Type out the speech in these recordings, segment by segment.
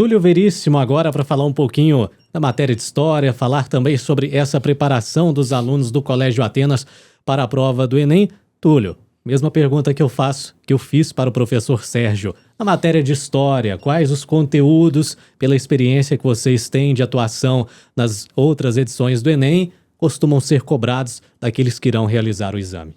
Túlio Veríssimo agora para falar um pouquinho da matéria de história, falar também sobre essa preparação dos alunos do Colégio Atenas para a prova do Enem. Túlio, mesma pergunta que eu fiz para o professor Sérgio. Na matéria de história, quais os conteúdos, pela experiência que vocês têm de atuação nas outras edições do Enem, costumam ser cobrados daqueles que irão realizar o exame?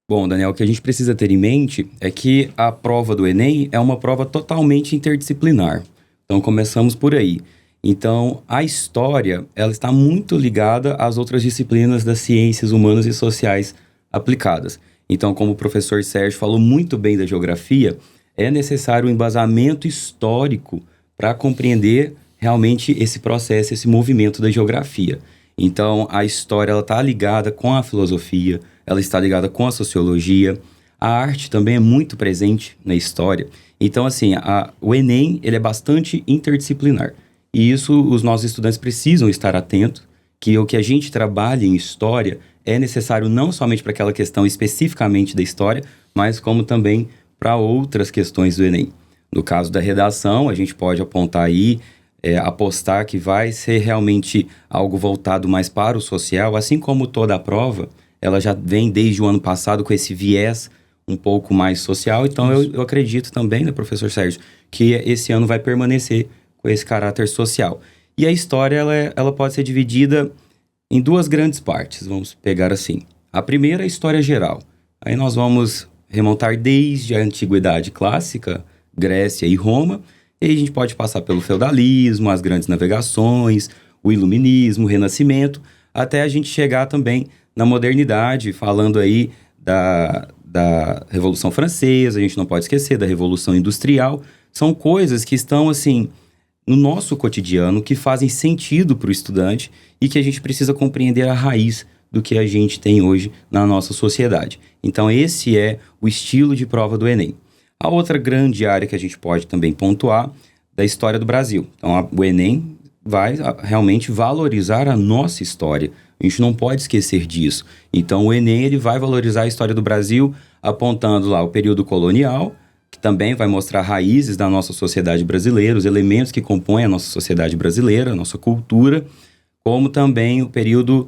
Bom, Daniel, o que a gente precisa ter em mente é que a prova do Enem é uma prova totalmente interdisciplinar. Então, começamos por aí. Então, a história, ela está muito ligada às outras disciplinas das ciências humanas e sociais aplicadas. Então, como o professor Sérgio falou muito bem da geografia, é necessário um embasamento histórico para compreender realmente esse processo, esse movimento da geografia. Então, a história está ligada com a filosofia, ela está ligada com a sociologia. A arte também é muito presente na história. Então, assim, o Enem ele é bastante interdisciplinar. E isso os nossos estudantes precisam estar atentos, que o que a gente trabalha em história é necessário não somente para aquela questão especificamente da história, mas como também para outras questões do Enem. No caso da redação, a gente pode apontar aí, apostar que vai ser realmente algo voltado mais para o social, assim como toda a prova, ela já vem desde o ano passado com esse viés um pouco mais social. Então, eu acredito também, né, professor Sérgio, que esse ano vai permanecer com esse caráter social. E a história, ela pode ser dividida em duas grandes partes, vamos pegar assim. A primeira é a história geral. Aí nós vamos remontar desde a Antiguidade Clássica, Grécia e Roma, e aí a gente pode passar pelo feudalismo, as grandes navegações, o iluminismo, o renascimento, até a gente chegar também na modernidade, falando aí da Revolução Francesa, a gente não pode esquecer da Revolução Industrial. São coisas que estão, assim, no nosso cotidiano, que fazem sentido para o estudante e que a gente precisa compreender a raiz do que a gente tem hoje na nossa sociedade. Então, esse é o estilo de prova do Enem. A outra grande área que a gente pode também pontuar da história do Brasil. Então, o Enem vai realmente valorizar a nossa história. A gente não pode esquecer disso. Então, o Enem ele vai valorizar a história do Brasil, apontando lá o período colonial, que também vai mostrar raízes da nossa sociedade brasileira, os elementos que compõem a nossa sociedade brasileira, a nossa cultura, como também o período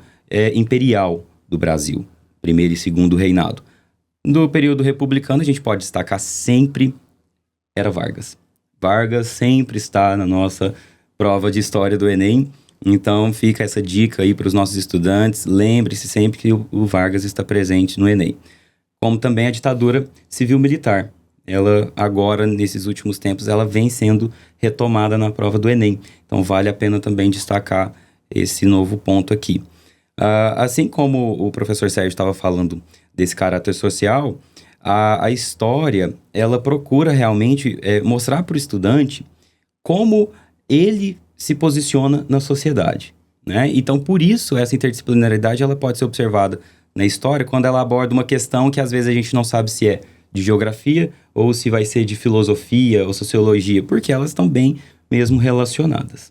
imperial do Brasil, primeiro e segundo reinado. No período republicano, a gente pode destacar sempre era Vargas. Vargas sempre está na nossa prova de história do Enem. Então, fica essa dica aí para os nossos estudantes. Lembre-se sempre que o Vargas está presente no Enem. Como também a ditadura civil-militar. Ela agora, nesses últimos tempos, ela vem sendo retomada na prova do Enem. Então, vale a pena também destacar esse novo ponto aqui. Assim como o professor Sérgio estava falando desse caráter social, a história, ela procura realmente mostrar para o estudante como ele se posiciona na sociedade, né? Então, por isso, essa interdisciplinaridade ela pode ser observada na história quando ela aborda uma questão que às vezes a gente não sabe se é de geografia ou se vai ser de filosofia ou sociologia, porque elas estão bem mesmo relacionadas.